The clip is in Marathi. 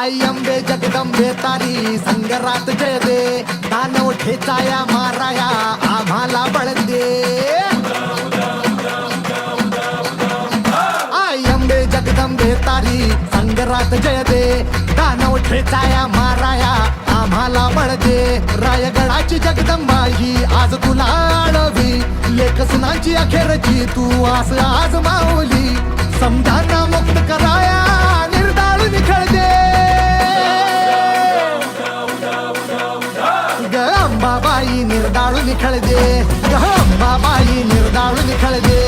आई अंबे जगदंबे तारी संगरात जय दे, दानव ठेचाया माराया आम्हाला बळ दे. आई अंबे जगदंबे तारी संगरात जय दे, दानव ठेचाया माराया आम्हाला बळ दे. रायगडाची जगदंबा ही आज तुला आळवी, लेख सुनांची अखेरची तू आस आज माऊली. समजांना मुक्त कराया निर्दाळून खेळ दे. ग अंबाबाई निर्दाळून खेळ दे, ग अंबाबाई निर्दाळून खेळ दे.